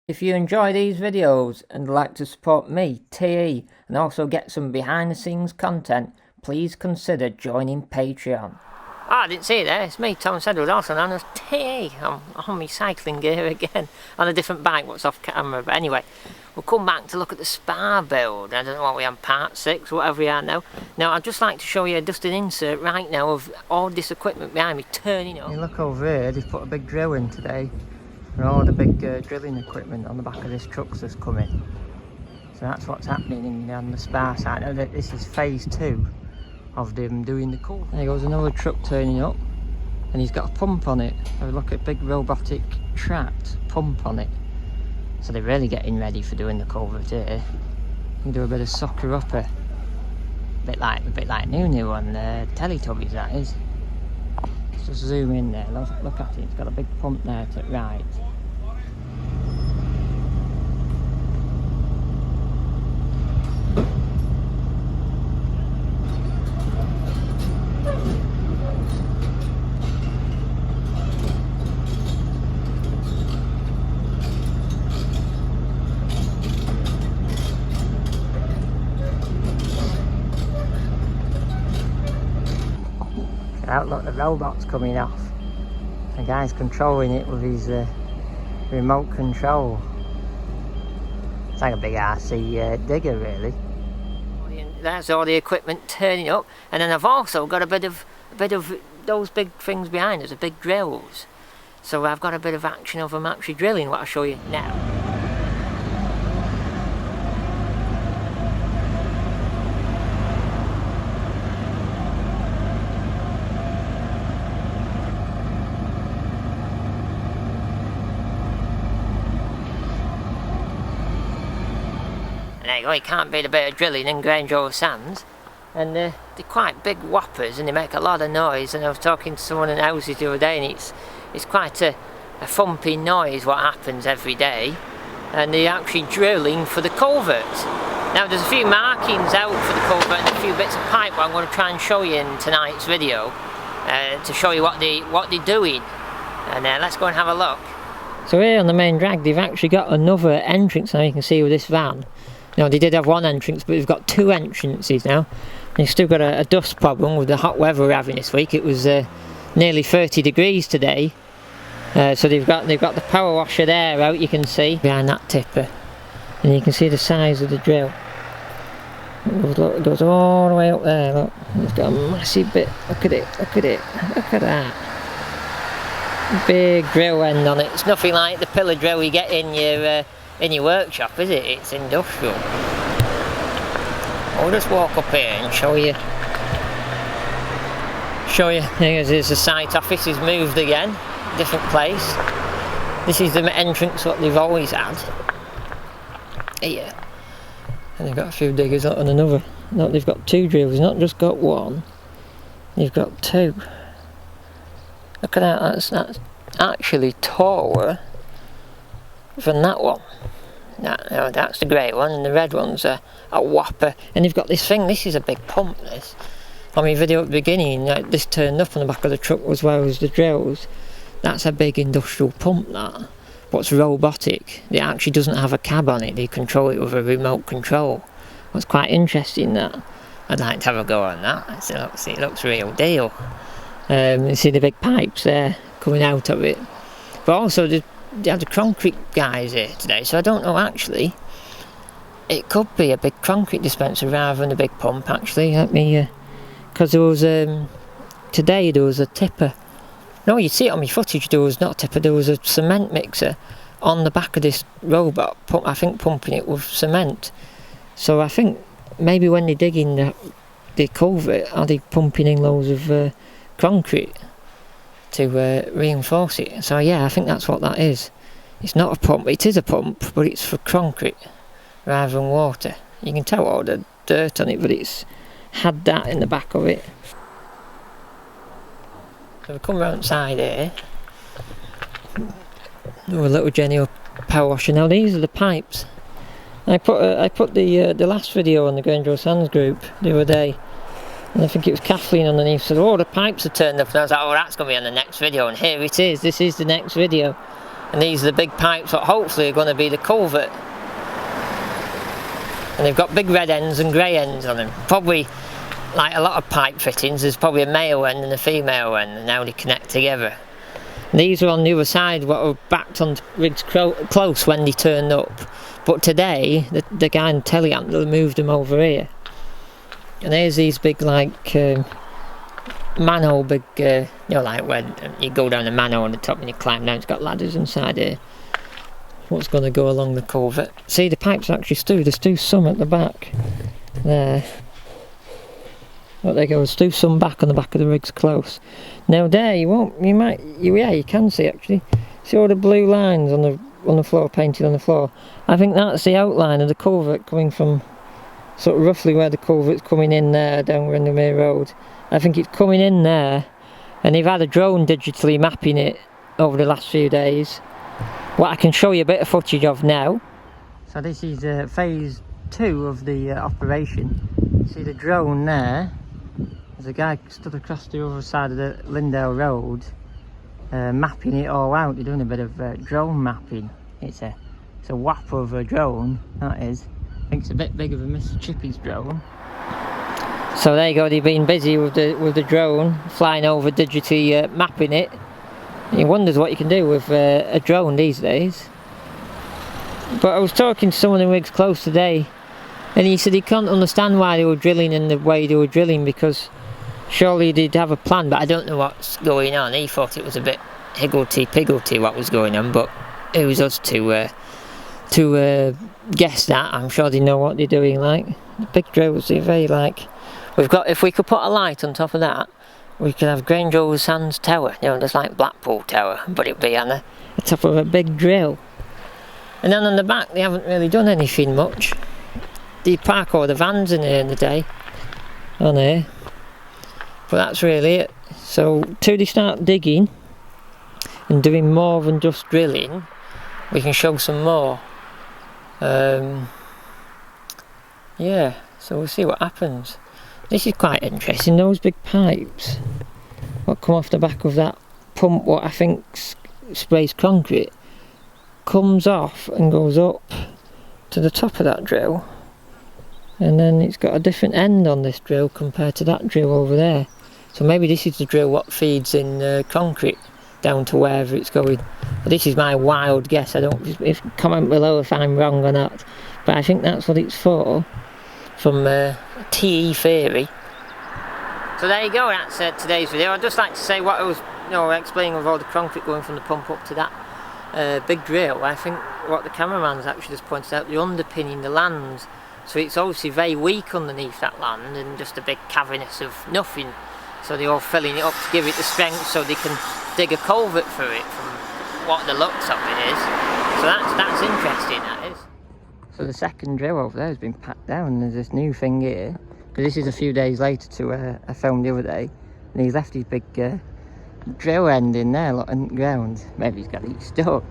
If you enjoy these videos and would like to support me, TE, and also get some behind the scenes content, please consider joining Patreon. Oh, I didn't see it there. It's me, Tom Sedgwick, also known as TE. I'm on my cycling gear again, on a different bike, what's off camera. But anyway, we'll come back to look at the Spar build. I don't know what we are, part 6, whatever we are now. Now, I'd just like to show you just an insert right now of all this equipment behind me turning up. You look over here, they've put a big drill in today. And all the big drilling equipment on the back of this truck's just coming. So that's what's happening on the Spar side. Now, this is phase 2 of them doing the culvert. There goes another truck turning up, and he's got a pump on it. Look at a big robotic trapped pump on it. So they're really getting ready for doing the culvert here. You can do a bit of soccer upper, a bit like Nunu on Teletubbies, that is. Let's just zoom in there. Look at it. It's got a big pump there to the right. Out, look, the robot's coming off. The guy's controlling it with his remote control. It's like a big RC digger, really. That's all the equipment turning up, and then I've also got a bit of those big things behind us, the big drills. So I've got a bit of action of them actually drilling, what I'll show you now. There you go, you can't beat a bit of drilling in Grange over sands. And they're quite big whoppers and they make a lot of noise. And I was talking to someone in the houses the other day, and it's quite a thumpy noise what happens every day. And they're actually drilling for the culvert. Now there's a few markings out for the culvert and a few bits of pipe what I'm going to try and show you in tonight's video to show you what they're doing. And let's go and have a look. So here on the main drag they've actually got another entrance now, you can see with this van. Now they did have one entrance, but they've got 2 entrances now. They've still got a dust problem with the hot weather we're having this week. It was nearly 30 degrees today. So they've got the power washer there out, you can see, behind that tipper. And you can see the size of the drill. It goes all the way up there, look. It's got a massive bit, look at it, look at it, look at that. Big drill end on it. It's nothing like the pillar drill you get in your workshop, is it? It's industrial. I'll just walk up here and show you. Here's the site office is moved again, different place. This is the entrance what they've always had. Here. And they've got a few diggers on another. No, they've got 2 drills, not just got 1. They've got 2. Look at that, that's actually taller than that one. No, that's the grey one, and the red one's a whopper. And they've got this thing, this is a big pump, this. On my video at the beginning, like, this turned up on the back of the truck as well as the drills. That's a big industrial pump, that. What's robotic. It actually doesn't have a cab on it, they control it with a remote control. What's quite interesting, that. I'd like to have a go on that. So, it looks real deal. You see the big pipes there coming out of it. But also, they had the concrete guys here today, so I don't know actually. It could be a big concrete dispenser rather than a big pump actually. Let me, because there was today there was a tipper. No, you see it on my footage. There was not a tipper. There was a cement mixer on the back of this robot. I think pumping it with cement. So I think maybe when they're digging the culvert, are they pumping in loads of concrete to reinforce it? So yeah, I think that's what that is. It's not a pump, it is a pump, but it's for concrete rather than water. You can tell all the dirt on it, but it's had that in the back of it. So we come round side here. Do a little Jenny power washer. Now these are the pipes. I put the last video on the Grange Sands group the other day. And I think it was Kathleen underneath said, oh, the pipes are turned up, and I was like, oh, that's going to be on the next video, and here it is, this is the next video. And these are the big pipes that hopefully are going to be the culvert. And they've got big red ends and grey ends on them. Probably, like a lot of pipe fittings, there's probably a male end and a female end, and now they connect together. And these are on the other side, what were backed on Riggs Close when they turned up. But today, the guy in telehandler moved them over here. And here's these big, like, manhole, big, you know, like when you go down the manhole on the top and you climb down, it's got ladders inside here. What's going to go along the culvert? See, the pipes actually there's some at the back. There. Look, there goes, some back on the back of the Riggs Close. Now there, yeah, you can see actually. See all the blue lines on the floor, painted on the floor? I think that's the outline of the culvert coming from sort of roughly where the culvert's coming in there, down Windermere Road. I think it's coming in there, and they've had a drone digitally mapping it over the last few days. What I can show you a bit of footage of now. So this is phase 2 of the operation. See the drone there? There's a guy stood across the other side of the Lindale Road, mapping it all out. They're doing a bit of drone mapping. It's a whopper of a drone, that is. I think it's a bit bigger than Mr. Chippy's drone. So there you go, they've been busy with the drone, flying over digitally mapping it. He wonders what you can do with a drone these days. But I was talking to someone in Riggs Close today, and he said he can't understand why they were drilling in the way they were drilling, because surely they'd have a plan, but I don't know what's going on. He thought it was a bit higgledy-piggledy what was going on, but it was us to guess that. I'm sure they know what they're doing. Like the big drills, they're very like. If we could put a light on top of that, we could have Grange over Sands Tower, you know, just like Blackpool Tower, but it'd be on the top of a big drill. And then on the back, they haven't really done anything much. They park all the vans in here in the day, on here. But that's really it. So, till they start digging and doing more than just drilling, we can show some more. Yeah, so we'll see what happens. This is quite interesting, those big pipes, what come off the back of that pump, what I think sprays concrete, comes off and goes up to the top of that drill, and then it's got a different end on this drill compared to that drill over there. So maybe this is the drill what feeds in concrete down to wherever it's going. But this is my wild guess. Comment below if I'm wrong or not, but I think that's what it's for, from TE theory. So there you go, that's today's video. I'd just like to say what I was explaining with all the concrete going from the pump up to that big drill. I think what the cameraman's actually just pointed out, they're underpinning the land, so it's obviously very weak underneath that land and just a big cavernous of nothing, so they're all filling it up to give it the strength so they can dig a culvert through it from what the looks of it is. So that's interesting, that is. So the second drill over there has been packed down, and there's this new thing here, because this is a few days later to I filmed the other day, and he's left his big drill end in there, look, on the ground. Maybe he's got it stuck,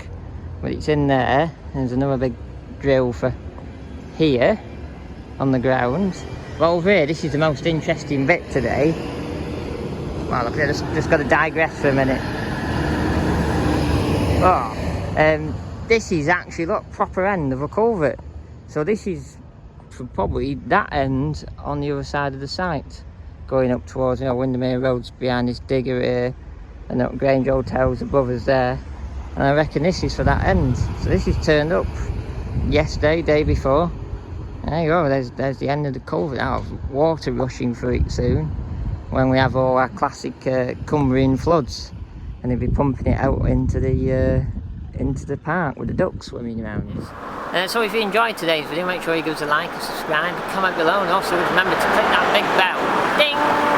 but it's in there. There's another big drill for here on the ground. But over here, this is the most interesting bit today. Well, look, I just got to digress for a minute. Oh, this is actually, look, proper end of a culvert. So this is from probably that end on the other side of the site, going up towards, Windermere Road's behind this digger here, and up Grange Hotel's above us there. And I reckon this is for that end. So this is turned up yesterday, day before. There you go, there's the end of the culvert. I'll have water rushing through it soon, when we have all our classic Cumbrian floods, and they'll be pumping it out into the park with the ducks swimming around it. So if you enjoyed today's video, make sure you give us a like and subscribe, comment below, and also remember to click that big bell. Ding!